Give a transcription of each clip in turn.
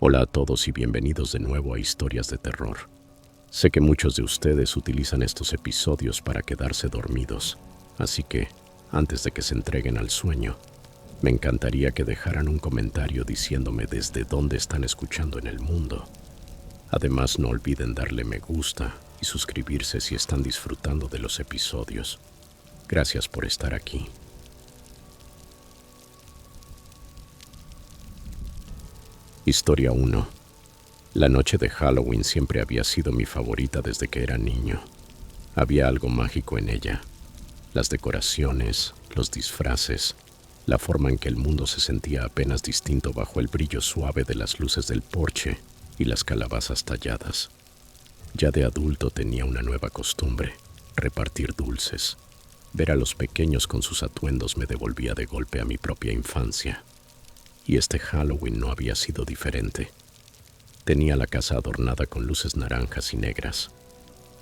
Hola a todos y bienvenidos de nuevo a Historias de Terror. Sé que muchos de ustedes utilizan estos episodios para quedarse dormidos, así que, antes de que se entreguen al sueño, me encantaría que dejaran un comentario diciéndome desde dónde están escuchando en el mundo. Además, no olviden darle me gusta y suscribirse si están disfrutando de los episodios. Gracias por estar aquí. Historia 1. La noche de Halloween siempre había sido mi favorita desde que era niño. Había algo mágico en ella. Las decoraciones, los disfraces, la forma en que el mundo se sentía apenas distinto bajo el brillo suave de las luces del porche y las calabazas talladas. Ya de adulto tenía una nueva costumbre: repartir dulces. Ver a los pequeños con sus atuendos me devolvía de golpe a mi propia infancia. Y este Halloween no había sido diferente. Tenía la casa adornada con luces naranjas y negras.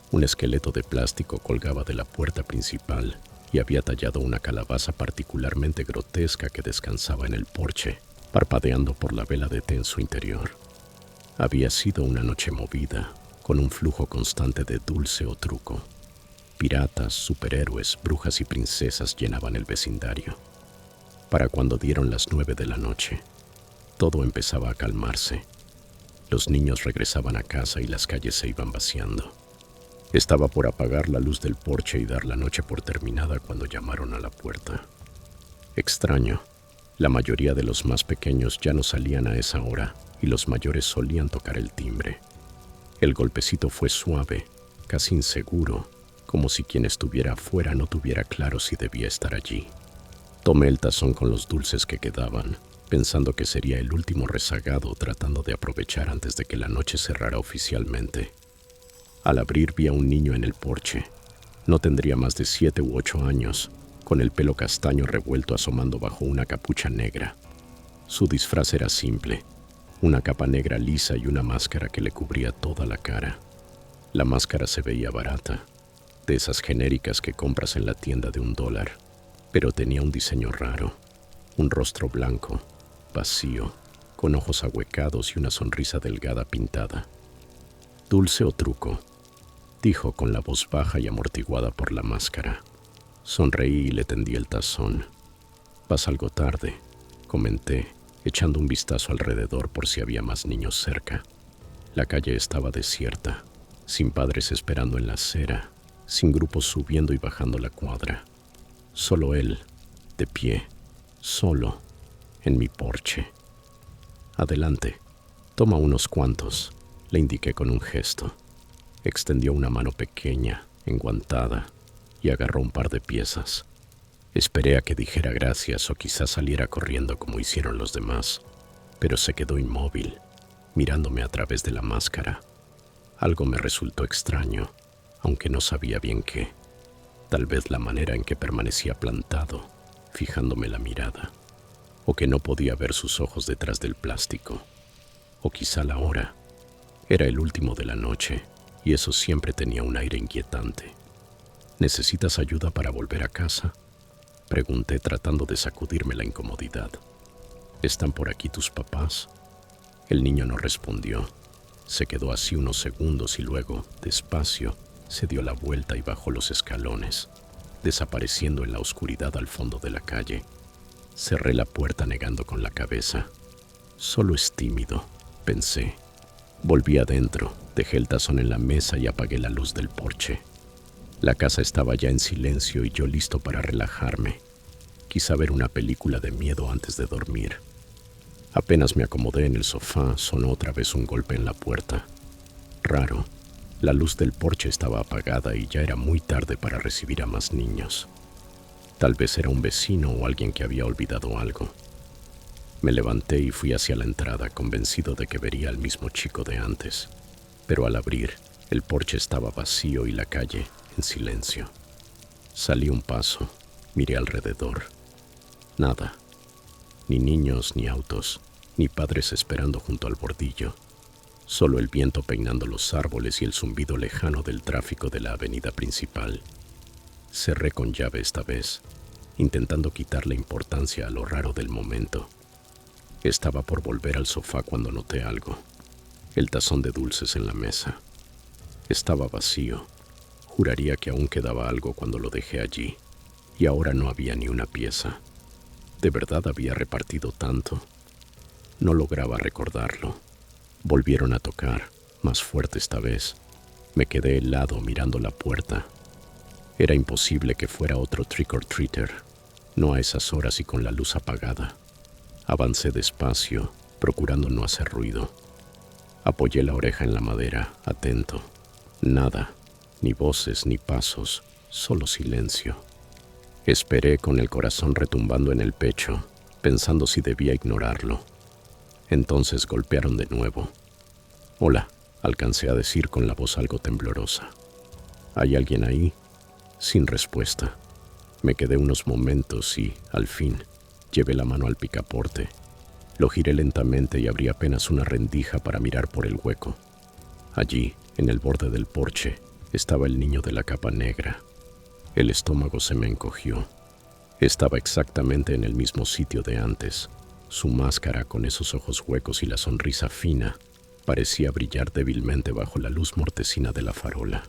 Un esqueleto de plástico colgaba de la puerta principal y había tallado una calabaza particularmente grotesca que descansaba en el porche, parpadeando por la vela de té en su interior. Había sido una noche movida, con un flujo constante de dulce o truco. Piratas, superhéroes, brujas y princesas llenaban el vecindario. Para cuando dieron las 9 de la noche, todo empezaba a calmarse. Los niños regresaban a casa y las calles se iban vaciando. Estaba por apagar la luz del porche y dar la noche por terminada cuando llamaron a la puerta. Extraño, la mayoría de los más pequeños ya no salían a esa hora y los mayores solían tocar el timbre. El golpecito fue suave, casi inseguro, como si quien estuviera afuera no tuviera claro si debía estar allí. Tomé el tazón con los dulces que quedaban, pensando que sería el último rezagado, tratando de aprovechar antes de que la noche cerrara oficialmente. Al abrir vi a un niño en el porche. No tendría más de 7 u 8 años, con el pelo castaño revuelto asomando bajo una capucha negra. Su disfraz era simple: una capa negra lisa y una máscara que le cubría toda la cara. La máscara se veía barata, de esas genéricas que compras en la tienda de $1, pero tenía un diseño raro: un rostro blanco, vacío, con ojos ahuecados y una sonrisa delgada pintada. «¿Dulce o truco?», dijo con la voz baja y amortiguada por la máscara. Sonreí y le tendí el tazón. «Vas algo tarde», comenté, echando un vistazo alrededor por si había más niños cerca. La calle estaba desierta, sin padres esperando en la acera, sin grupos subiendo y bajando la cuadra. Solo él, de pie, solo, en mi porche. «Adelante, toma unos cuantos», le indiqué con un gesto. Extendió una mano pequeña, enguantada, y agarró un par de piezas. Esperé a que dijera gracias o quizás saliera corriendo como hicieron los demás, pero se quedó inmóvil, mirándome a través de la máscara. Algo me resultó extraño, aunque no sabía bien qué. Tal vez la manera en que permanecía plantado, fijándome la mirada, o que no podía ver sus ojos detrás del plástico, o quizá la hora. Era el último de la noche, y eso siempre tenía un aire inquietante. «¿Necesitas ayuda para volver a casa?», pregunté tratando de sacudirme la incomodidad. «¿Están por aquí tus papás?». El niño no respondió. Se quedó así unos segundos y luego, despacio, se dio la vuelta y bajó los escalones, desapareciendo en la oscuridad al fondo de la calle. Cerré la puerta negando con la cabeza. «Solo es tímido», pensé. Volví adentro, dejé el tazón en la mesa y apagué la luz del porche. La casa estaba ya en silencio y yo listo para relajarme. Quizá ver una película de miedo antes de dormir. Apenas me acomodé en el sofá, sonó otra vez un golpe en la puerta. Raro. La luz del porche estaba apagada y ya era muy tarde para recibir a más niños. Tal vez era un vecino o alguien que había olvidado algo. Me levanté y fui hacia la entrada, convencido de que vería al mismo chico de antes. Pero al abrir, el porche estaba vacío y la calle en silencio. Salí un paso, miré alrededor. Nada. Ni niños, ni autos, ni padres esperando junto al bordillo. Solo el viento peinando los árboles y el zumbido lejano del tráfico de la avenida principal. Cerré con llave esta vez, intentando quitarle importancia a lo raro del momento. Estaba por volver al sofá cuando noté algo. El tazón de dulces en la mesa. Estaba vacío. Juraría que aún quedaba algo cuando lo dejé allí, y ahora no había ni una pieza. ¿De verdad había repartido tanto? No lograba recordarlo. Volvieron a tocar, más fuerte esta vez. Me quedé helado mirando la puerta. Era imposible que fuera otro trick-or-treater, no a esas horas y con la luz apagada. Avancé despacio, procurando no hacer ruido. Apoyé la oreja en la madera, atento. Nada, ni voces ni pasos, solo silencio. Esperé con el corazón retumbando en el pecho, pensando si debía ignorarlo. Entonces golpearon de nuevo. «Hola», alcancé a decir con la voz algo temblorosa. «¿Hay alguien ahí?» Sin respuesta. Me quedé unos momentos y, al fin, llevé la mano al picaporte. Lo giré lentamente y abrí apenas una rendija para mirar por el hueco. Allí, en el borde del porche, estaba el niño de la capa negra. El estómago se me encogió. Estaba exactamente en el mismo sitio de antes. Su máscara, con esos ojos huecos y la sonrisa fina, parecía brillar débilmente bajo la luz mortecina de la farola.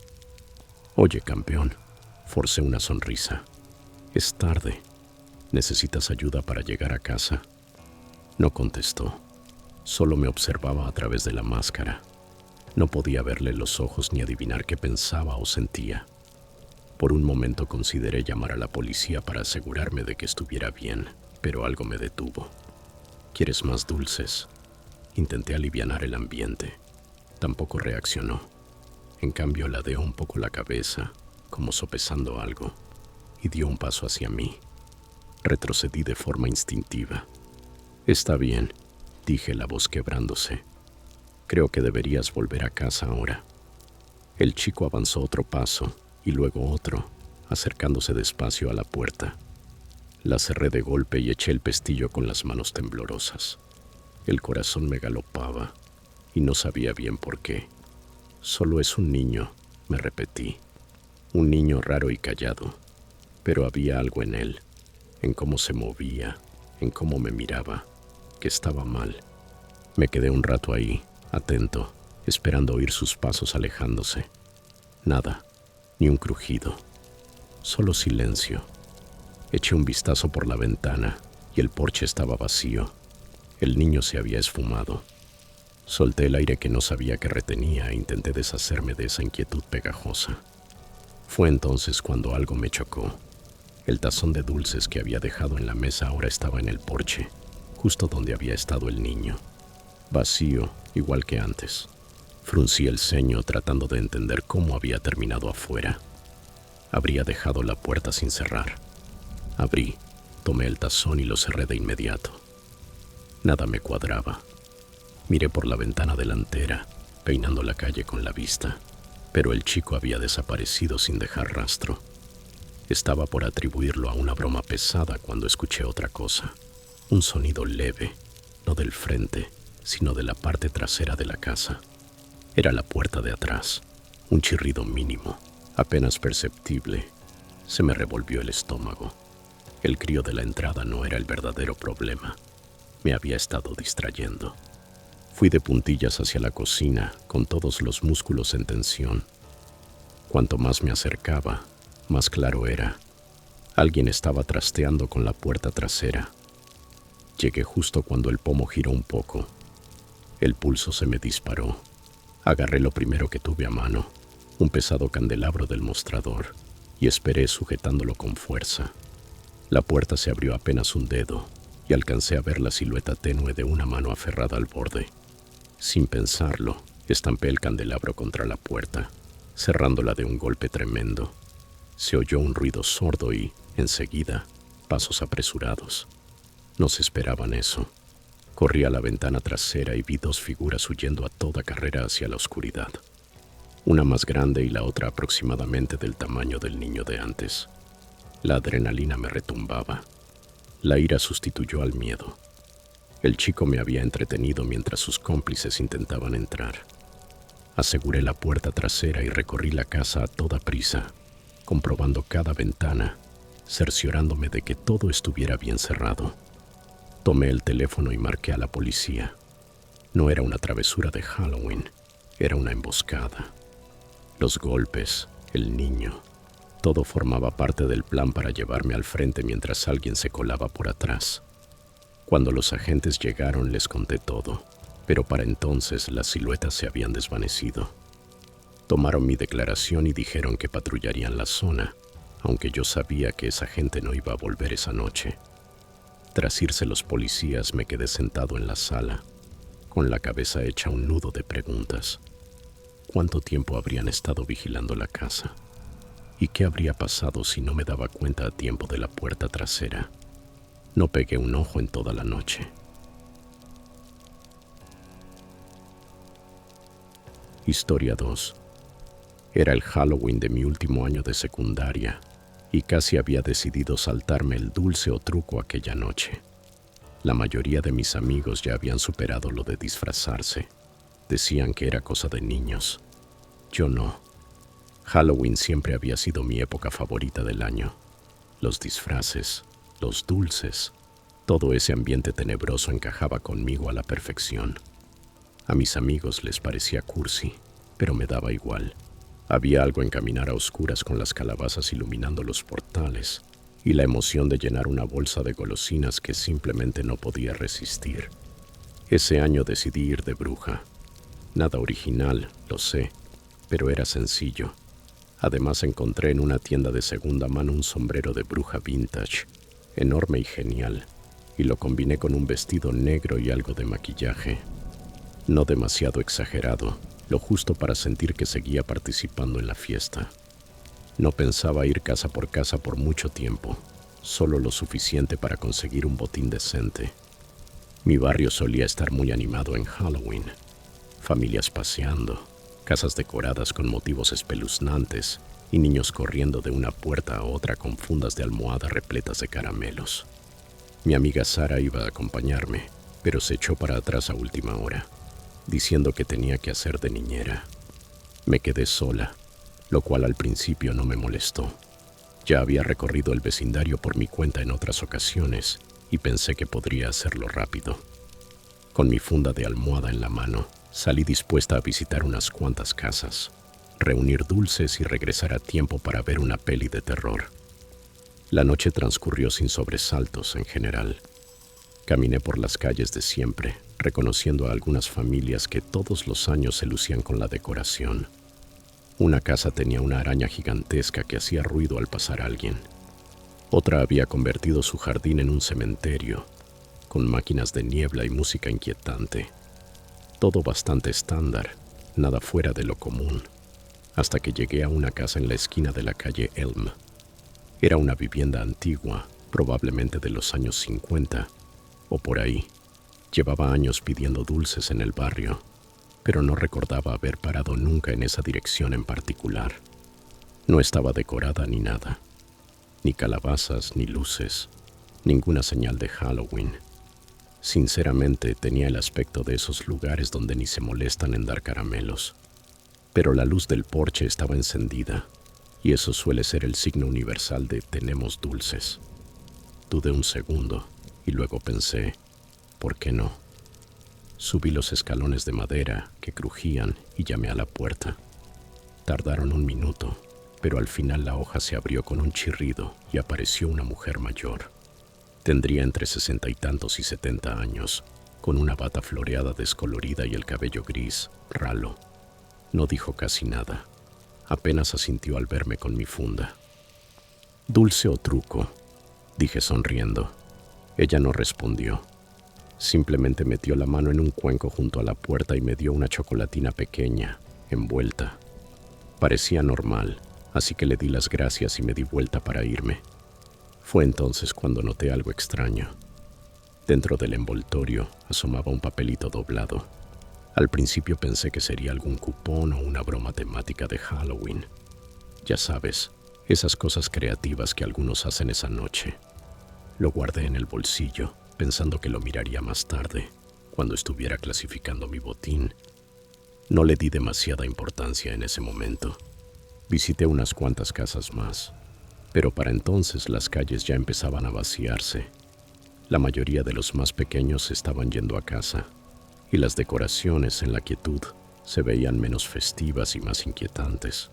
«Oye, campeón», forcé una sonrisa. «Es tarde. ¿Necesitas ayuda para llegar a casa?» No contestó. Solo me observaba a través de la máscara. No podía verle los ojos ni adivinar qué pensaba o sentía. Por un momento consideré llamar a la policía para asegurarme de que estuviera bien, pero algo me detuvo. «¿Quieres más dulces?» Intenté alivianar el ambiente. Tampoco reaccionó. En cambio, ladeó un poco la cabeza, como sopesando algo, y dio un paso hacia mí. Retrocedí de forma instintiva. «Está bien», dije, la voz quebrándose. «Creo que deberías volver a casa ahora». El chico avanzó otro paso, y luego otro, acercándose despacio a la puerta. La cerré de golpe y eché el pestillo con las manos temblorosas. El corazón me galopaba, y no sabía bien por qué. «Solo es un niño», me repetí. Un niño raro y callado, pero había algo en él, en cómo se movía, en cómo me miraba, que estaba mal. Me quedé un rato ahí, atento, esperando oír sus pasos alejándose. Nada, ni un crujido, solo silencio. Eché un vistazo por la ventana y el porche estaba vacío. El niño se había esfumado. Solté el aire que no sabía que retenía e intenté deshacerme de esa inquietud pegajosa. Fue entonces cuando algo me chocó. El tazón de dulces que había dejado en la mesa ahora estaba en el porche, justo donde había estado el niño. Vacío, igual que antes. Fruncí el ceño tratando de entender cómo había terminado afuera. Habría dejado la puerta sin cerrar. Abrí, tomé el tazón y lo cerré de inmediato. Nada me cuadraba. Miré por la ventana delantera, peinando la calle con la vista, pero el chico había desaparecido sin dejar rastro. Estaba por atribuirlo a una broma pesada cuando escuché otra cosa. Un sonido leve, no del frente, sino de la parte trasera de la casa. Era la puerta de atrás, un chirrido mínimo, apenas perceptible. Se me revolvió el estómago. El crío de la entrada no era el verdadero problema. Me había estado distrayendo. Fui de puntillas hacia la cocina, con todos los músculos en tensión. Cuanto más me acercaba, más claro era. Alguien estaba trasteando con la puerta trasera. Llegué justo cuando el pomo giró un poco. El pulso se me disparó. Agarré lo primero que tuve a mano, un pesado candelabro del mostrador, y esperé sujetándolo con fuerza. La puerta se abrió apenas un dedo, y alcancé a ver la silueta tenue de una mano aferrada al borde. Sin pensarlo, estampé el candelabro contra la puerta, cerrándola de un golpe tremendo. Se oyó un ruido sordo y, enseguida, pasos apresurados. No se esperaban eso. Corrí a la ventana trasera y vi dos figuras huyendo a toda carrera hacia la oscuridad. Una más grande y la otra aproximadamente del tamaño del niño de antes. La adrenalina me retumbaba. La ira sustituyó al miedo. El chico me había entretenido mientras sus cómplices intentaban entrar. Aseguré la puerta trasera y recorrí la casa a toda prisa, comprobando cada ventana, cerciorándome de que todo estuviera bien cerrado. Tomé el teléfono y marqué a la policía. No era una travesura de Halloween, era una emboscada. Los golpes, el niño, todo formaba parte del plan para llevarme al frente mientras alguien se colaba por atrás. Cuando los agentes llegaron les conté todo, pero para entonces las siluetas se habían desvanecido. Tomaron mi declaración y dijeron que patrullarían la zona, aunque yo sabía que esa gente no iba a volver esa noche. Tras irse los policías me quedé sentado en la sala, con la cabeza hecha un nudo de preguntas. ¿Cuánto tiempo habrían estado vigilando la casa? ¿Y qué habría pasado si no me daba cuenta a tiempo de la puerta trasera? No pegué un ojo en toda la noche. Historia 2. Era el Halloween de mi último año de secundaria y casi había decidido saltarme el dulce o truco aquella noche. La mayoría de mis amigos ya habían superado lo de disfrazarse. Decían que era cosa de niños. Yo no. Halloween siempre había sido mi época favorita del año. Los disfraces, los dulces, todo ese ambiente tenebroso encajaba conmigo a la perfección. A mis amigos les parecía cursi, pero me daba igual. Había algo en caminar a oscuras con las calabazas iluminando los portales y la emoción de llenar una bolsa de golosinas que simplemente no podía resistir. Ese año decidí ir de bruja. Nada original, lo sé, pero era sencillo. Además encontré en una tienda de segunda mano un sombrero de bruja vintage, enorme y genial, y lo combiné con un vestido negro y algo de maquillaje. No demasiado exagerado, lo justo para sentir que seguía participando en la fiesta. No pensaba ir casa por mucho tiempo, solo lo suficiente para conseguir un botín decente. Mi barrio solía estar muy animado en Halloween. Familias paseando, casas decoradas con motivos espeluznantes y niños corriendo de una puerta a otra con fundas de almohada repletas de caramelos. Mi amiga Sara iba a acompañarme, pero se echó para atrás a última hora, diciendo que tenía que hacer de niñera. Me quedé sola, lo cual al principio no me molestó. Ya había recorrido el vecindario por mi cuenta en otras ocasiones y pensé que podría hacerlo rápido. Con mi funda de almohada en la mano, salí dispuesta a visitar unas cuantas casas, reunir dulces y regresar a tiempo para ver una peli de terror. La noche transcurrió sin sobresaltos en general. Caminé por las calles de siempre, reconociendo a algunas familias que todos los años se lucían con la decoración. Una casa tenía una araña gigantesca que hacía ruido al pasar alguien. Otra había convertido su jardín en un cementerio, con máquinas de niebla y música inquietante. Todo bastante estándar, nada fuera de lo común, hasta que llegué a una casa en la esquina de la calle Elm. Era una vivienda antigua, probablemente de los años 50, o por ahí. Llevaba años pidiendo dulces en el barrio, pero no recordaba haber parado nunca en esa dirección en particular. No estaba decorada ni nada, ni calabazas ni luces, ninguna señal de Halloween. Sinceramente, tenía el aspecto de esos lugares donde ni se molestan en dar caramelos. Pero la luz del porche estaba encendida, y eso suele ser el signo universal de tenemos dulces. Dudé un segundo, y luego pensé, ¿por qué no? Subí los escalones de madera que crujían y llamé a la puerta. Tardaron un minuto, pero al final la hoja se abrió con un chirrido y apareció una mujer mayor. Tendría entre 60 y tantos y 70 años, con una bata floreada descolorida y el cabello gris, ralo. No dijo casi nada. Apenas asintió al verme con mi funda. «¿Dulce o truco?», dije sonriendo. Ella no respondió. Simplemente metió la mano en un cuenco junto a la puerta y me dio una chocolatina pequeña, envuelta. Parecía normal, así que le di las gracias y me di vuelta para irme. Fue entonces cuando noté algo extraño. Dentro del envoltorio asomaba un papelito doblado. Al principio pensé que sería algún cupón o una broma temática de Halloween. Ya sabes, esas cosas creativas que algunos hacen esa noche. Lo guardé en el bolsillo, pensando que lo miraría más tarde, cuando estuviera clasificando mi botín. No le di demasiada importancia en ese momento. Visité unas cuantas casas más, pero para entonces las calles ya empezaban a vaciarse. La mayoría de los más pequeños estaban yendo a casa, y las decoraciones en la quietud se veían menos festivas y más inquietantes.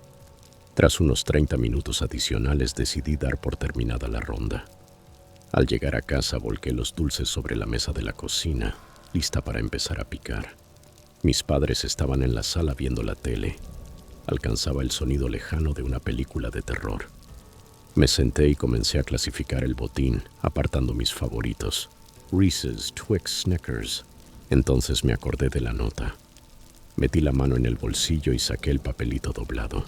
Tras unos 30 minutos adicionales decidí dar por terminada la ronda. Al llegar a casa volqué los dulces sobre la mesa de la cocina, lista para empezar a picar. Mis padres estaban en la sala viendo la tele. Alcanzaba el sonido lejano de una película de terror. Me senté y comencé a clasificar el botín, apartando mis favoritos. Reese's, Twix, Snickers. Entonces me acordé de la nota. Metí la mano en el bolsillo y saqué el papelito doblado.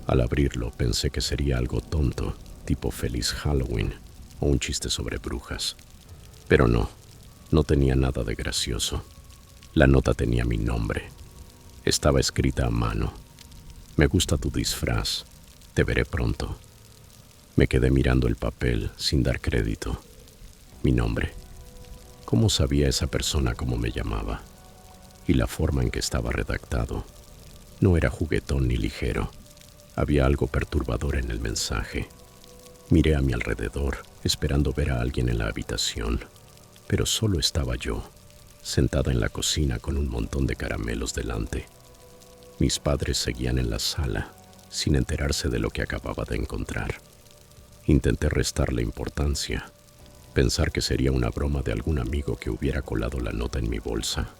Al abrirlo pensé que sería algo tonto, tipo Feliz Halloween o un chiste sobre brujas. Pero no tenía nada de gracioso. La nota tenía mi nombre. Estaba escrita a mano. Me gusta tu disfraz. Te veré pronto. Me quedé mirando el papel sin dar crédito. Mi nombre. ¿Cómo sabía esa persona cómo me llamaba? Y la forma en que estaba redactado. No era juguetón ni ligero. Había algo perturbador en el mensaje. Miré a mi alrededor, esperando ver a alguien en la habitación, pero solo estaba yo, sentada en la cocina con un montón de caramelos delante. Mis padres seguían en la sala, sin enterarse de lo que acababa de encontrar. Intenté restarle importancia, pensar que sería una broma de algún amigo que hubiera colado la nota en mi bolsa,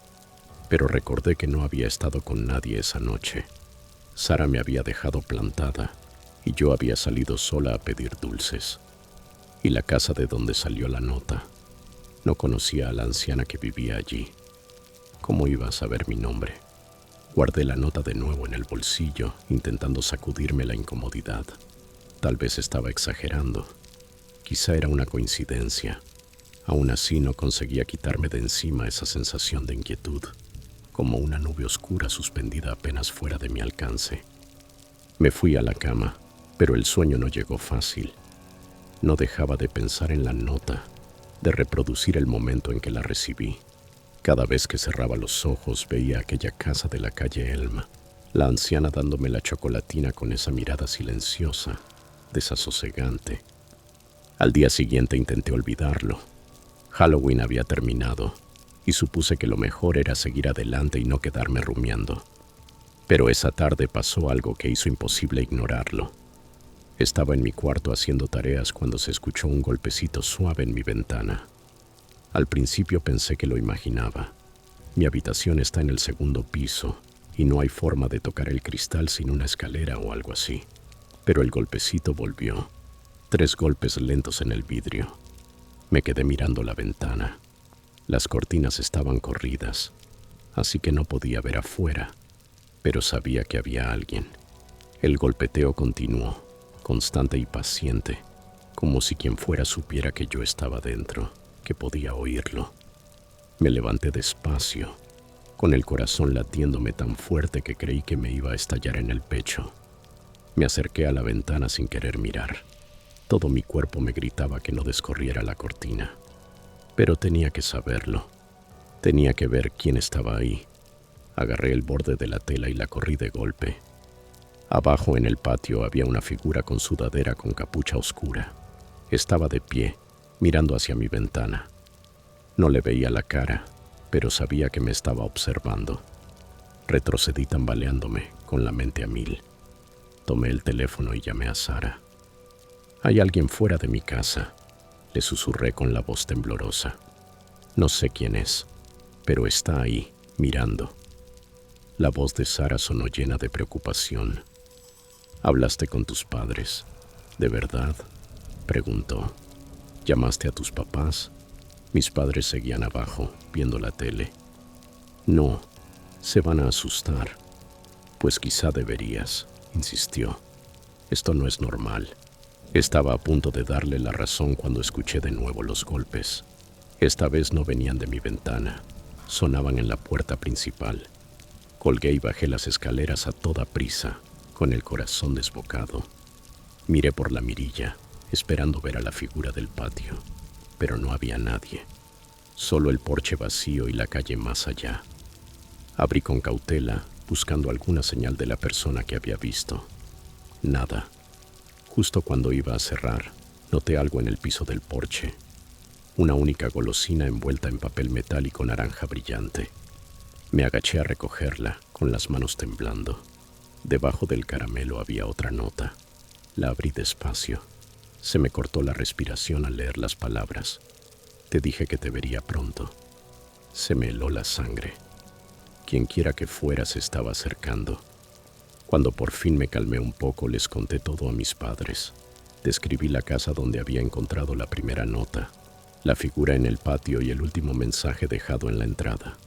pero recordé que no había estado con nadie esa noche. Sara me había dejado plantada y yo había salido sola a pedir dulces. Y la casa de donde salió la nota. No conocía a la anciana que vivía allí. ¿Cómo iba a saber mi nombre? Guardé la nota de nuevo en el bolsillo, intentando sacudirme la incomodidad. Tal vez estaba exagerando. Quizá era una coincidencia. Aún así no conseguía quitarme de encima esa sensación de inquietud, como una nube oscura suspendida apenas fuera de mi alcance. Me fui a la cama, pero el sueño no llegó fácil. No dejaba de pensar en la nota, de reproducir el momento en que la recibí. Cada vez que cerraba los ojos veía aquella casa de la calle Elma, la anciana dándome la chocolatina con esa mirada silenciosa, desasosegante. Al día siguiente intenté olvidarlo. Halloween había terminado y supuse que lo mejor era seguir adelante y no quedarme rumiando. Pero esa tarde pasó algo que hizo imposible ignorarlo. Estaba en mi cuarto haciendo tareas cuando se escuchó un golpecito suave en mi ventana. Al principio pensé que lo imaginaba. Mi habitación está en el segundo piso y no hay forma de tocar el cristal sin una escalera o algo así. Pero el golpecito volvió. 3 golpes lentos en el vidrio. Me quedé mirando la ventana. Las cortinas estaban corridas, así que no podía ver afuera, pero sabía que había alguien. El golpeteo continuó, constante y paciente, como si quien fuera supiera que yo estaba dentro, que podía oírlo. Me levanté despacio, con el corazón latiéndome tan fuerte que creí que me iba a estallar en el pecho. Me acerqué a la ventana sin querer mirar. Todo mi cuerpo me gritaba que no descorriera la cortina. Pero tenía que saberlo. Tenía que ver quién estaba ahí. Agarré el borde de la tela y la corrí de golpe. Abajo en el patio había una figura con sudadera con capucha oscura. Estaba de pie, mirando hacia mi ventana. No le veía la cara, pero sabía que me estaba observando. Retrocedí tambaleándome, con la mente a mil. Tomé el teléfono y llamé a Sara. «Hay alguien fuera de mi casa», le susurré con la voz temblorosa. «No sé quién es, pero está ahí, mirando». La voz de Sara sonó llena de preocupación. «¿Hablaste con tus padres? ¿De verdad?», preguntó. «¿Llamaste a tus papás?» Mis padres seguían abajo, viendo la tele. «No, se van a asustar». «Pues quizá deberías», insistió. «Esto no es normal». Estaba a punto de darle la razón cuando escuché de nuevo los golpes. Esta vez no venían de mi ventana, sonaban en la puerta principal. Colgué y bajé las escaleras a toda prisa, con el corazón desbocado. Miré por la mirilla, esperando ver a la figura del patio, pero no había nadie. Solo el porche vacío y la calle más allá. Abrí con cautela, buscando alguna señal de la persona que había visto. Nada. Justo cuando iba a cerrar, noté algo en el piso del porche. una única golosina envuelta en papel metálico naranja brillante. Me agaché a recogerla, con las manos temblando. Debajo del caramelo había otra nota. La abrí despacio. Se me cortó la respiración al leer las palabras. Te dije que te vería pronto. Se me heló la sangre. Quienquiera que fuera se estaba acercando. Cuando por fin me calmé un poco, les conté todo a mis padres. Describí la casa donde había encontrado la primera nota, la figura en el patio y el último mensaje dejado en la entrada.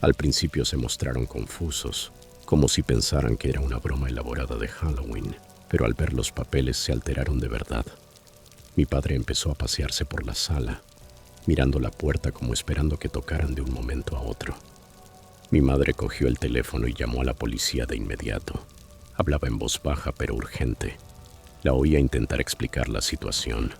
Al principio se mostraron confusos, como si pensaran que era una broma elaborada de Halloween, pero al ver los papeles se alteraron de verdad. Mi padre empezó a pasearse por la sala, mirando la puerta como esperando que tocaran de un momento a otro. Mi madre cogió el teléfono y llamó a la policía de inmediato. Hablaba en voz baja pero urgente. La oía intentar explicar la situación.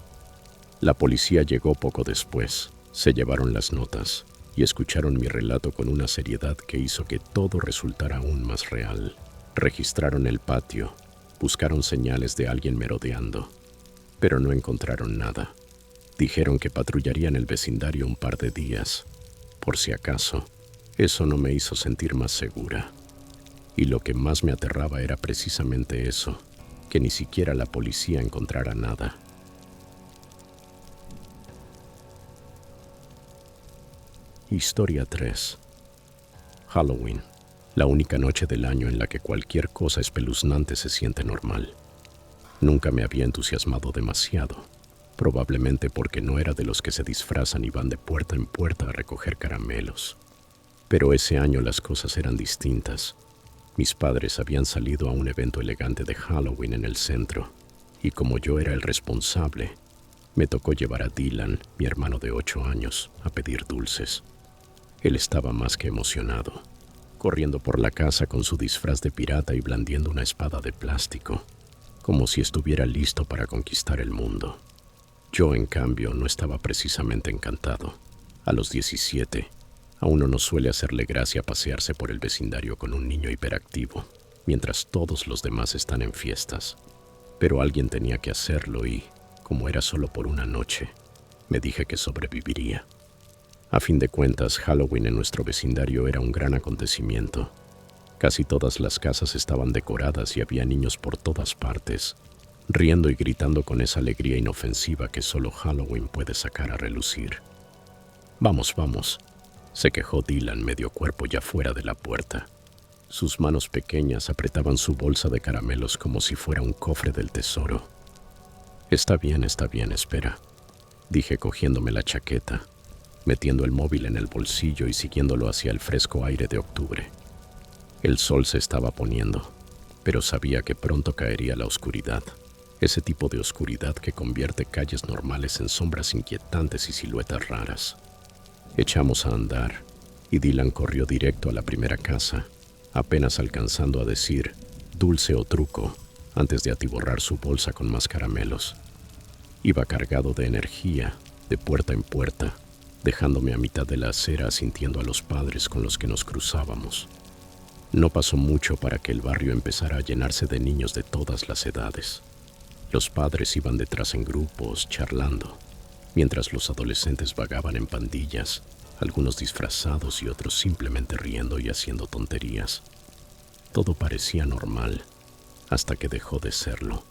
La policía llegó poco después. Se llevaron las notas y escucharon mi relato con una seriedad que hizo que todo resultara aún más real. Registraron el patio, buscaron señales de alguien merodeando, pero no encontraron nada. Dijeron que patrullarían el vecindario un par de días, por si acaso. Eso no me hizo sentir más segura. Y lo que más me aterraba era precisamente eso, que ni siquiera la policía encontrara nada. Historia 3. Halloween. La única noche del año en la que cualquier cosa espeluznante se siente normal. Nunca me había entusiasmado demasiado, probablemente porque no era de los que se disfrazan y van de puerta en puerta a recoger caramelos. Pero ese año las cosas eran distintas. Mis padres habían salido a un evento elegante de Halloween en el centro, y como yo era el responsable, me tocó llevar a Dylan, mi hermano de 8 años, a pedir dulces. Él estaba más que emocionado, corriendo por la casa con su disfraz de pirata y blandiendo una espada de plástico, como si estuviera listo para conquistar el mundo. Yo, en cambio, no estaba precisamente encantado. A los 17, a uno no suele hacerle gracia pasearse por el vecindario con un niño hiperactivo, mientras todos los demás están en fiestas. Pero alguien tenía que hacerlo y, como era solo por una noche, me dije que sobreviviría. A fin de cuentas, Halloween en nuestro vecindario era un gran acontecimiento. Casi todas las casas estaban decoradas y había niños por todas partes, riendo y gritando con esa alegría inofensiva que solo Halloween puede sacar a relucir. Vamos, vamos, se quejó Dylan, medio cuerpo ya fuera de la puerta. Sus manos pequeñas apretaban su bolsa de caramelos como si fuera un cofre del tesoro. Está bien, espera, dije cogiéndome la chaqueta, metiendo el móvil en el bolsillo y siguiéndolo hacia el fresco aire de octubre. El sol se estaba poniendo, pero sabía que pronto caería la oscuridad, ese tipo de oscuridad que convierte calles normales en sombras inquietantes y siluetas raras. Echamos a andar, y Dylan corrió directo a la primera casa, apenas alcanzando a decir dulce o truco antes de atiborrar su bolsa con más caramelos. Iba cargado de energía, de puerta en puerta, dejándome a mitad de la acera sintiendo a los padres con los que nos cruzábamos. No pasó mucho para que el barrio empezara a llenarse de niños de todas las edades. Los padres iban detrás en grupos, charlando, mientras los adolescentes vagaban en pandillas, algunos disfrazados y otros simplemente riendo y haciendo tonterías. Todo parecía normal, hasta que dejó de serlo.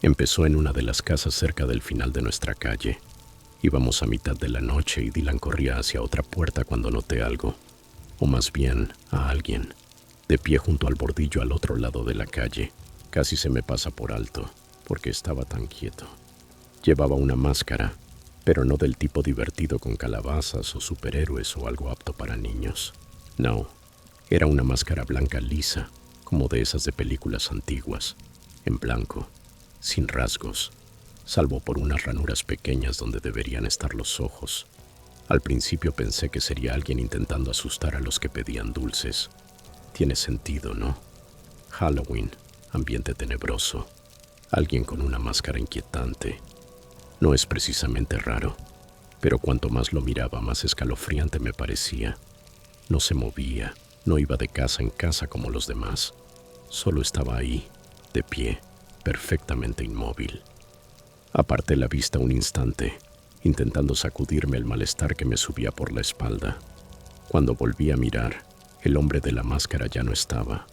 Empezó en una de las casas cerca del final de nuestra calle. Íbamos a mitad de la noche y Dylan corría hacia otra puerta cuando noté algo, o más bien a alguien, de pie junto al bordillo al otro lado de la calle. Casi se me pasa por alto, porque estaba tan quieto. Llevaba una máscara, pero no del tipo divertido con calabazas o superhéroes o algo apto para niños. No, era una máscara blanca lisa, como de esas de películas antiguas, en blanco, sin rasgos, salvo por unas ranuras pequeñas donde deberían estar los ojos. Al principio pensé que sería alguien intentando asustar a los que pedían dulces. Tiene sentido, ¿no? Halloween, ambiente tenebroso, alguien con una máscara inquietante. No es precisamente raro, pero cuanto más lo miraba, más escalofriante me parecía. No se movía, no iba de casa en casa como los demás. Solo estaba ahí, de pie, perfectamente inmóvil. Aparté la vista un instante, intentando sacudirme el malestar que me subía por la espalda. Cuando volví a mirar, el hombre de la máscara ya no estaba.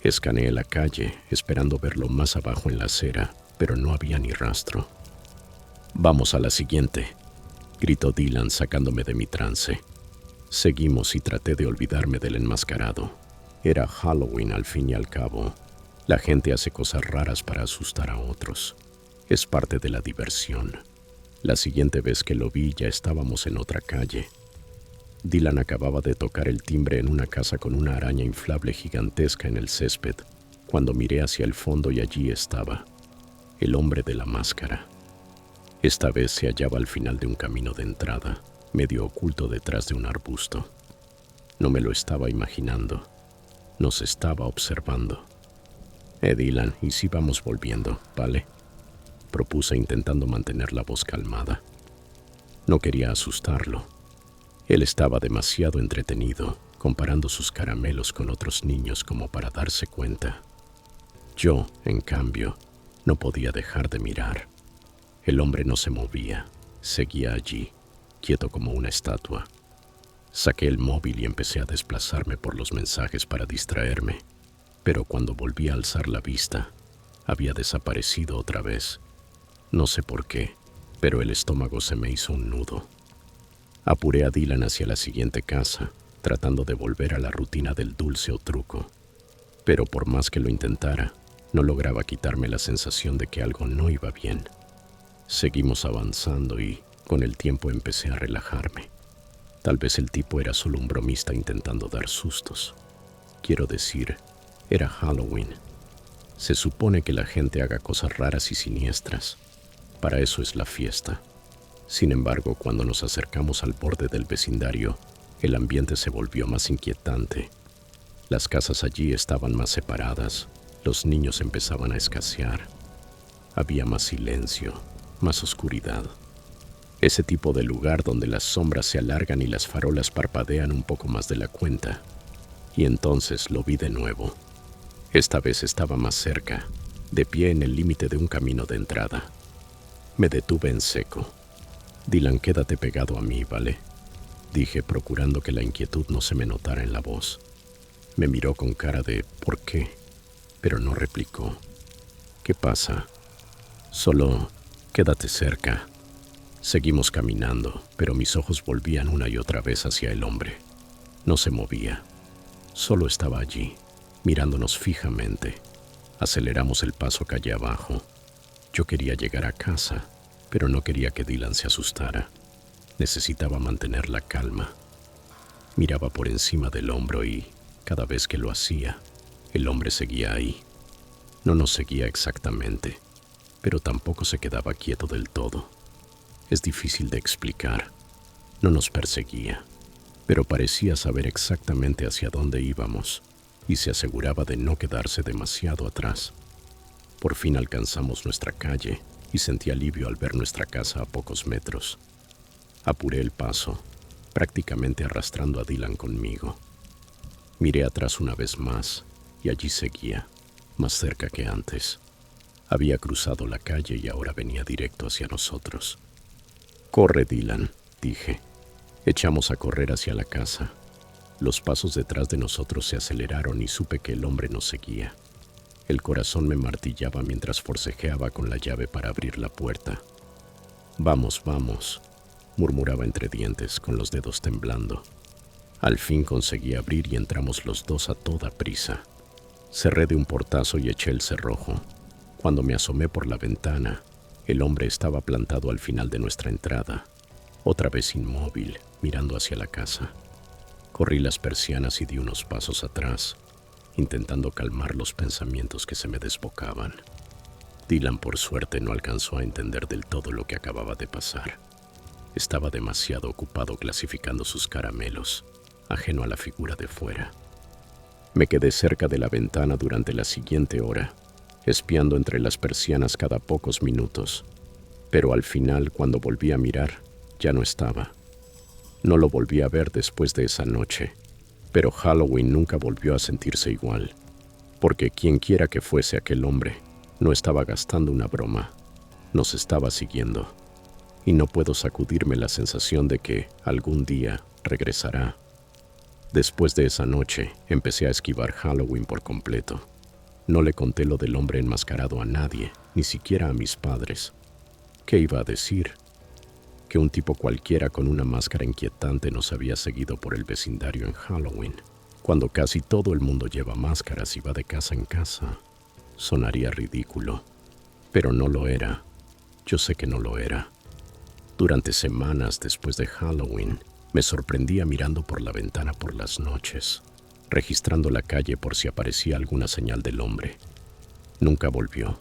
Escaneé la calle, esperando verlo más abajo en la acera, pero no había ni rastro. «Vamos a la siguiente», gritó Dylan sacándome de mi trance. Seguimos y traté de olvidarme del enmascarado. Era Halloween al fin y al cabo. La gente hace cosas raras para asustar a otros. Es parte de la diversión. La siguiente vez que lo vi ya estábamos en otra calle. Dylan acababa de tocar el timbre en una casa con una araña inflable gigantesca en el césped, cuando miré hacia el fondo y allí estaba, el hombre de la máscara. Esta vez se hallaba al final de un camino de entrada, medio oculto detrás de un arbusto. No me lo estaba imaginando. Nos estaba observando. Dylan, ¿y si vamos volviendo, vale?», propuse intentando mantener la voz calmada. No quería asustarlo. Él estaba demasiado entretenido, comparando sus caramelos con otros niños como para darse cuenta. Yo, en cambio, no podía dejar de mirar. El hombre no se movía, seguía allí, quieto como una estatua. Saqué el móvil y empecé a desplazarme por los mensajes para distraerme, pero cuando volví a alzar la vista, había desaparecido otra vez. No sé por qué, pero el estómago se me hizo un nudo. Apuré a Dylan hacia la siguiente casa, tratando de volver a la rutina del dulce o truco. Pero por más que lo intentara, no lograba quitarme la sensación de que algo no iba bien. Seguimos avanzando y, con el tiempo, empecé a relajarme. Tal vez el tipo era solo un bromista intentando dar sustos. Quiero decir, era Halloween. Se supone que la gente haga cosas raras y siniestras. Para eso es la fiesta. Sin embargo, cuando nos acercamos al borde del vecindario, el ambiente se volvió más inquietante. Las casas allí estaban más separadas, los niños empezaban a escasear. Había más silencio, más oscuridad. Ese tipo de lugar donde las sombras se alargan y las farolas parpadean un poco más de la cuenta. Y entonces lo vi de nuevo. Esta vez estaba más cerca, de pie en el límite de un camino de entrada. Me detuve en seco. «Dylan, quédate pegado a mí, ¿vale?», dije, procurando que la inquietud no se me notara en la voz. Me miró con cara de «¿por qué?», pero no replicó. «¿Qué pasa?». «Solo quédate cerca». Seguimos caminando, pero mis ojos volvían una y otra vez hacia el hombre. No se movía. Solo estaba allí, mirándonos fijamente. Aceleramos el paso calle abajo. Yo quería llegar a casa, pero no quería que Dylan se asustara. Necesitaba mantener la calma. Miraba por encima del hombro y, cada vez que lo hacía, el hombre seguía ahí. No nos seguía exactamente, pero tampoco se quedaba quieto del todo. Es difícil de explicar. No nos perseguía, pero parecía saber exactamente hacia dónde íbamos y se aseguraba de no quedarse demasiado atrás. Por fin alcanzamos nuestra calle y sentí alivio al ver nuestra casa a pocos metros. Apuré el paso, prácticamente arrastrando a Dylan conmigo. Miré atrás una vez más y allí seguía, más cerca que antes. Había cruzado la calle y ahora venía directo hacia nosotros. «Corre, Dylan», dije. Echamos a correr hacia la casa. Los pasos detrás de nosotros se aceleraron y supe que el hombre nos seguía. El corazón me martillaba mientras forcejeaba con la llave para abrir la puerta. «Vamos, vamos», murmuraba entre dientes, con los dedos temblando. Al fin conseguí abrir y entramos los dos a toda prisa. Cerré de un portazo y eché el cerrojo. Cuando me asomé por la ventana, el hombre estaba plantado al final de nuestra entrada, otra vez inmóvil, mirando hacia la casa. Corrí las persianas y di unos pasos atrás, intentando calmar los pensamientos que se me desbocaban. Dylan, por suerte, no alcanzó a entender del todo lo que acababa de pasar. Estaba demasiado ocupado clasificando sus caramelos, ajeno a la figura de fuera. Me quedé cerca de la ventana durante la siguiente hora, espiando entre las persianas cada pocos minutos, pero al final, cuando volví a mirar, ya no estaba. No lo volví a ver después de esa noche, pero Halloween nunca volvió a sentirse igual, porque quienquiera que fuese aquel hombre, no estaba gastando una broma, nos estaba siguiendo. y no puedo sacudirme la sensación de que algún día regresará. Después de esa noche, empecé a esquivar Halloween por completo. No le conté lo del hombre enmascarado a nadie, ni siquiera a mis padres. ¿Qué iba a decir? Que un tipo cualquiera con una máscara inquietante nos había seguido por el vecindario en Halloween, cuando casi todo el mundo lleva máscaras y va de casa en casa. Sonaría ridículo, pero no lo era. Yo sé que no lo era. Durante semanas después de Halloween, me sorprendía mirando por la ventana por las noches, registrando la calle por si aparecía alguna señal del hombre. Nunca volvió.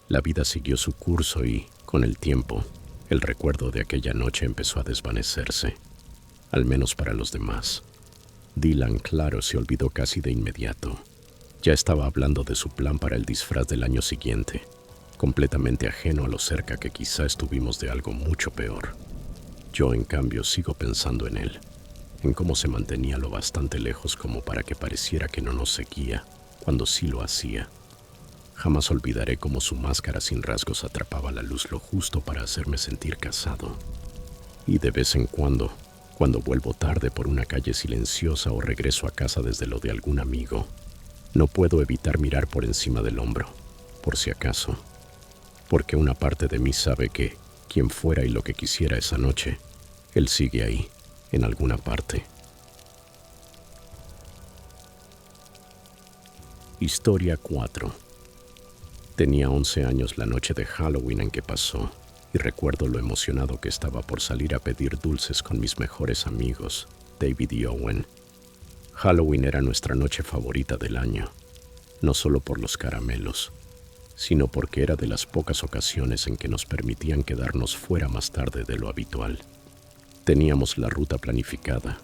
La vida siguió su curso y, con el tiempo, el recuerdo de aquella noche empezó a desvanecerse, al menos para los demás. Dylan, claro, se olvidó casi de inmediato. Ya estaba hablando de su plan para el disfraz del año siguiente, completamente ajeno a lo cerca que quizá estuvimos de algo mucho peor. Yo, en cambio, sigo pensando en él, en cómo se mantenía lo bastante lejos como para que pareciera que no nos seguía, cuando sí lo hacía. Jamás olvidaré cómo su máscara sin rasgos atrapaba la luz lo justo para hacerme sentir casado. Y de vez en cuando vuelvo tarde por una calle silenciosa o regreso a casa desde lo de algún amigo, no puedo evitar mirar por encima del hombro, por si acaso, porque una parte de mí sabe que, quien fuera y lo que quisiera esa noche, él sigue ahí, en alguna parte. Historia 4. Tenía 11 años la noche de Halloween en que pasó, y recuerdo lo emocionado que estaba por salir a pedir dulces con mis mejores amigos, David y Owen. Halloween era nuestra noche favorita del año, no solo por los caramelos, sino porque era de las pocas ocasiones en que nos permitían quedarnos fuera más tarde de lo habitual. Teníamos la ruta planificada.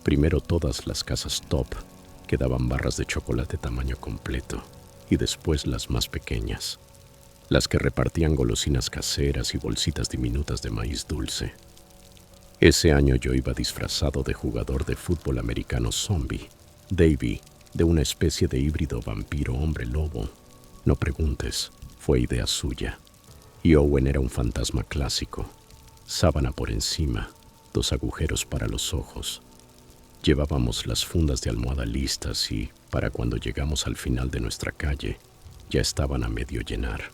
Primero todas las casas top, que daban barras de chocolate tamaño completo, y después las más pequeñas, las que repartían golosinas caseras y bolsitas diminutas de maíz dulce. Ese año yo iba disfrazado de jugador de fútbol americano zombie, Davy, de una especie de híbrido vampiro hombre lobo. No preguntes, fue idea suya. Y Owen era un fantasma clásico, sábana por encima, 2 agujeros para los ojos. Llevábamos las fundas de almohada listas y, para cuando llegamos al final de nuestra calle, ya estaban a medio llenar.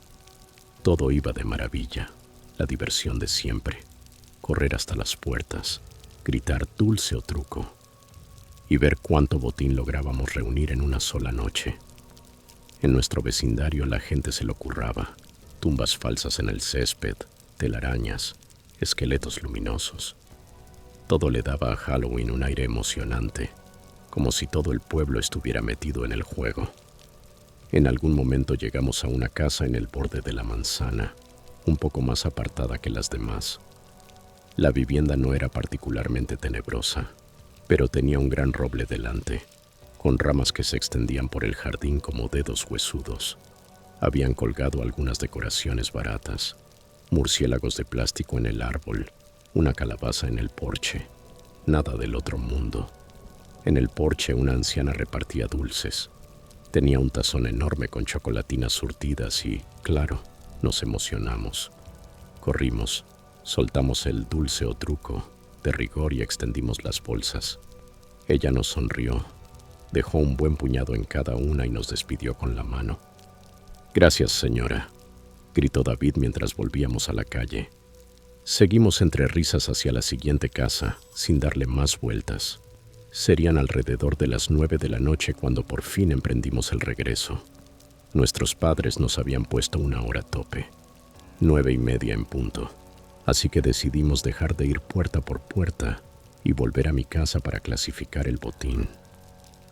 Todo iba de maravilla, la diversión de siempre. Correr hasta las puertas, gritar dulce o truco, y ver cuánto botín lográbamos reunir en una sola noche. En nuestro vecindario la gente se lo curraba, tumbas falsas en el césped, telarañas, esqueletos luminosos. Todo le daba a Halloween un aire emocionante, como si todo el pueblo estuviera metido en el juego. En algún momento llegamos a una casa en el borde de la manzana, un poco más apartada que las demás. La vivienda no era particularmente tenebrosa, pero tenía un gran roble delante, con ramas que se extendían por el jardín como dedos huesudos. Habían colgado algunas decoraciones baratas, murciélagos de plástico en el árbol, una calabaza en el porche, nada del otro mundo. En el porche una anciana repartía dulces. Tenía un tazón enorme con chocolatinas surtidas y, claro, nos emocionamos. Corrimos, soltamos el dulce o truco, de rigor y extendimos las bolsas. Ella nos sonrió, dejó un buen puñado en cada una y nos despidió con la mano. «Gracias, señora», gritó David mientras volvíamos a la calle. Seguimos entre risas hacia la siguiente casa, sin darle más vueltas. Serían alrededor de las 9 de la noche cuando por fin emprendimos el regreso. Nuestros padres nos habían puesto una hora tope, 9:30 en punto, así que decidimos dejar de ir puerta por puerta y volver a mi casa para clasificar el botín.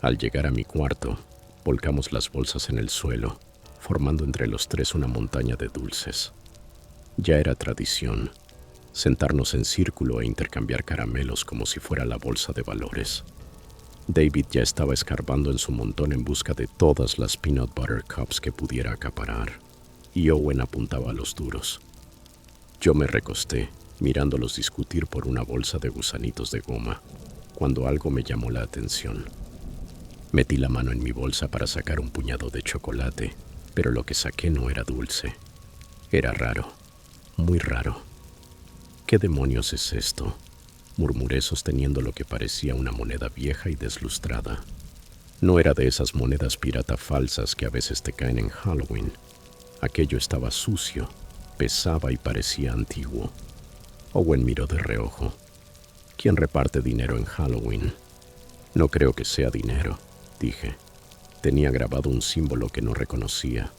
Al llegar a mi cuarto, volcamos las bolsas en el suelo, formando entre los tres una montaña de dulces. Ya era tradición sentarnos en círculo e intercambiar caramelos como si fuera la bolsa de valores. David ya estaba escarbando en su montón en busca de todas las peanut butter cups que pudiera acaparar, y Owen apuntaba a los duros. Yo me recosté, mirándolos discutir por una bolsa de gusanitos de goma, cuando algo me llamó la atención. Metí la mano en mi bolsa para sacar un puñado de chocolate, pero lo que saqué no era dulce. Era raro, muy raro. ¿Qué demonios es esto?, murmuré sosteniendo lo que parecía una moneda vieja y deslustrada. No era de esas monedas pirata falsas que a veces te caen en Halloween. Aquello estaba sucio, pesaba y parecía antiguo. Owen miró de reojo. ¿Quién reparte dinero en Halloween? No creo que sea dinero, dije. Tenía grabado un símbolo que no reconocía.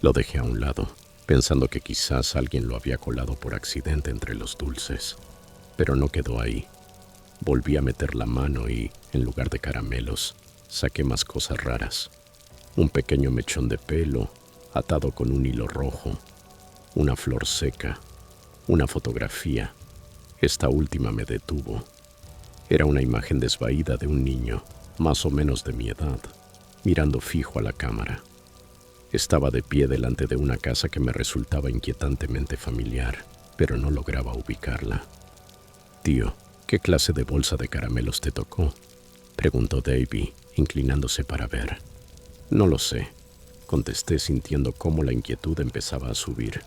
Lo dejé a un lado, pensando que quizás alguien lo había colado por accidente entre los dulces. Pero no quedó ahí. Volví a meter la mano y, en lugar de caramelos, saqué más cosas raras. Un pequeño mechón de pelo, atado con un hilo rojo, una flor seca, una fotografía. Esta última me detuvo. Era una imagen desvaída de un niño, más o menos de mi edad, mirando fijo a la cámara. Estaba de pie delante de una casa que me resultaba inquietantemente familiar, pero no lograba ubicarla. «Tío, ¿qué clase de bolsa de caramelos te tocó?», preguntó Davy, inclinándose para ver. «No lo sé», contesté sintiendo cómo la inquietud empezaba a subir.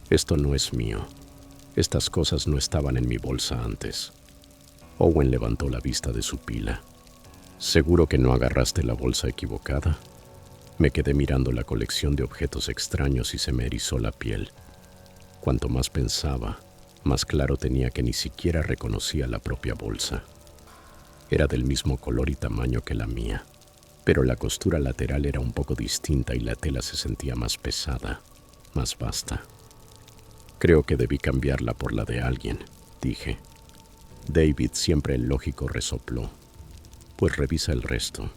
«Esto no es mío. Estas cosas no estaban en mi bolsa antes». Owen levantó la vista de su pila. «¿Seguro que no agarraste la bolsa equivocada?». Me quedé mirando la colección de objetos extraños y se me erizó la piel. Cuanto más pensaba, más claro tenía que ni siquiera reconocía la propia bolsa. Era del mismo color y tamaño que la mía, pero la costura lateral era un poco distinta y la tela se sentía más pesada, más vasta. «Creo que debí cambiarla por la de alguien», dije. David, siempre el lógico, resopló. «Pues revisa el resto.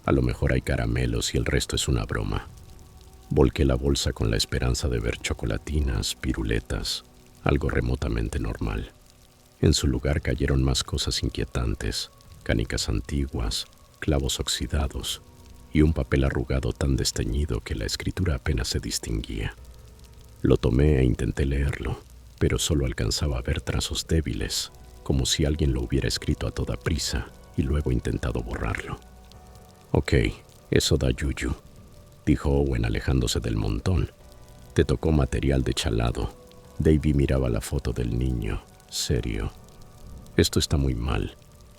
A lo mejor hay caramelos y el resto es una broma». Volqué la bolsa con la esperanza de ver chocolatinas, piruletas, algo remotamente normal. En su lugar cayeron más cosas inquietantes, canicas antiguas, clavos oxidados y un papel arrugado tan desteñido que la escritura apenas se distinguía. Lo tomé e intenté leerlo, pero solo alcanzaba a ver trazos débiles, como si alguien lo hubiera escrito a toda prisa y luego intentado borrarlo. «Ok, eso da yuyu», dijo Owen alejándose del montón. «Te tocó material de chalado». Davy miraba la foto del niño, serio. «Esto está muy mal.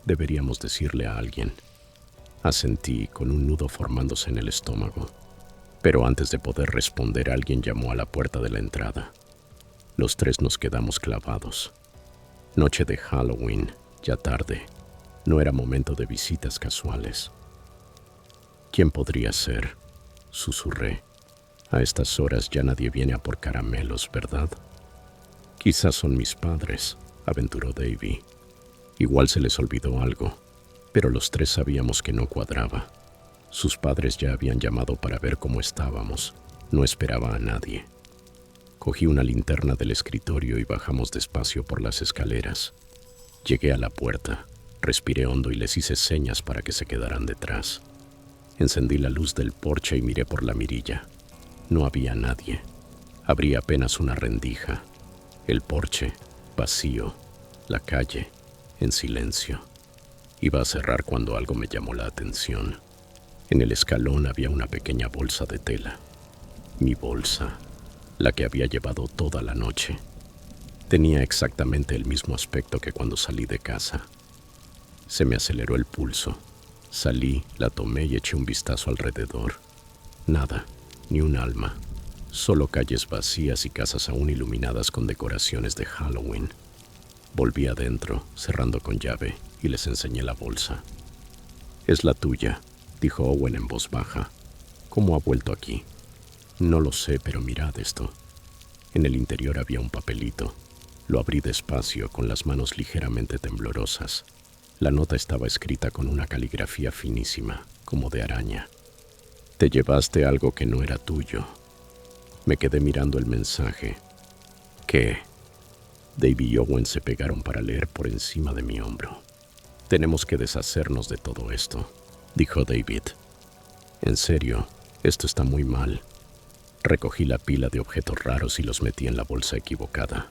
Deberíamos decirle a alguien». Asentí, con un nudo formándose en el estómago. Pero antes de poder responder, alguien llamó a la puerta de la entrada. Los tres nos quedamos clavados. Noche de Halloween, ya tarde. No era momento de visitas casuales. «¿Quién podría ser?», susurré. «A estas horas ya nadie viene a por caramelos, ¿verdad?». «Quizás son mis padres», aventuró Davy. Igual se les olvidó algo, pero los tres sabíamos que no cuadraba. Sus padres ya habían llamado para ver cómo estábamos. No esperaba a nadie. Cogí una linterna del escritorio y bajamos despacio por las escaleras. Llegué a la puerta, respiré hondo y les hice señas para que se quedaran detrás. Encendí la luz del porche y miré por la mirilla. No había nadie. Abrí apenas una rendija. El porche, vacío. La calle, en silencio. Iba a cerrar cuando algo me llamó la atención. En el escalón había una pequeña bolsa de tela. Mi bolsa, la que había llevado toda la noche. Tenía exactamente el mismo aspecto que cuando salí de casa. Se me aceleró el pulso. Salí, la tomé y eché un vistazo alrededor. Nada, ni un alma. Solo calles vacías y casas aún iluminadas con decoraciones de Halloween. Volví adentro, cerrando con llave, y les enseñé la bolsa. «Es la tuya», dijo Owen en voz baja. «¿Cómo ha vuelto aquí?». «No lo sé, pero mirad esto». En el interior había un papelito. Lo abrí despacio, con las manos ligeramente temblorosas. La nota estaba escrita con una caligrafía finísima, como de araña. «Te llevaste algo que no era tuyo». Me quedé mirando el mensaje. «¿Qué?». Davy y Owen se pegaron para leer por encima de mi hombro. «Tenemos que deshacernos de todo esto», dijo David. «En serio, esto está muy mal». Recogí la pila de objetos raros y los metí en la bolsa equivocada.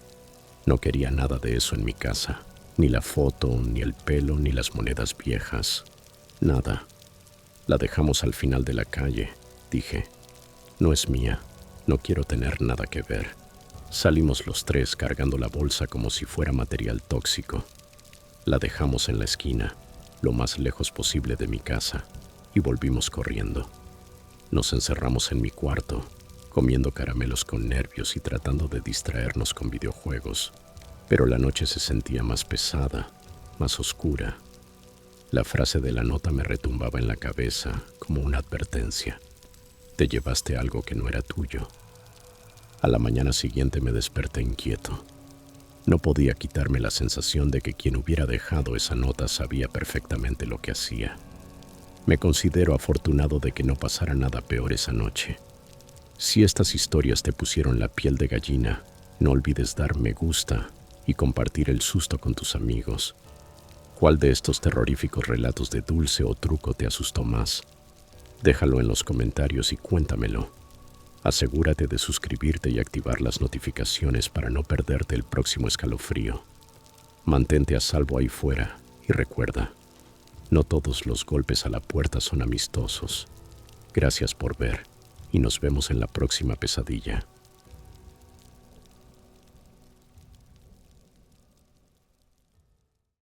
No quería nada de eso en mi casa. Ni la foto, ni el pelo, ni las monedas viejas. Nada. «La dejamos al final de la calle», dije. «No es mía. No quiero tener nada que ver». Salimos los tres cargando la bolsa como si fuera material tóxico. La dejamos en la esquina, lo más lejos posible de mi casa, y volvimos corriendo. Nos encerramos en mi cuarto, comiendo caramelos con nervios y tratando de distraernos con videojuegos. Pero la noche se sentía más pesada, más oscura. La frase de la nota me retumbaba en la cabeza como una advertencia. Te llevaste algo que no era tuyo. A la mañana siguiente me desperté inquieto. No podía quitarme la sensación de que quien hubiera dejado esa nota sabía perfectamente lo que hacía. Me considero afortunado de que no pasara nada peor esa noche. Si estas historias te pusieron la piel de gallina, no olvides dar me gusta y compartir el susto con tus amigos. ¿Cuál de estos terroríficos relatos de dulce o truco te asustó más? Déjalo en los comentarios y cuéntamelo. Asegúrate de suscribirte y activar las notificaciones para no perderte el próximo escalofrío. Mantente a salvo ahí fuera y recuerda, no todos los golpes a la puerta son amistosos. Gracias por ver y nos vemos en la próxima pesadilla.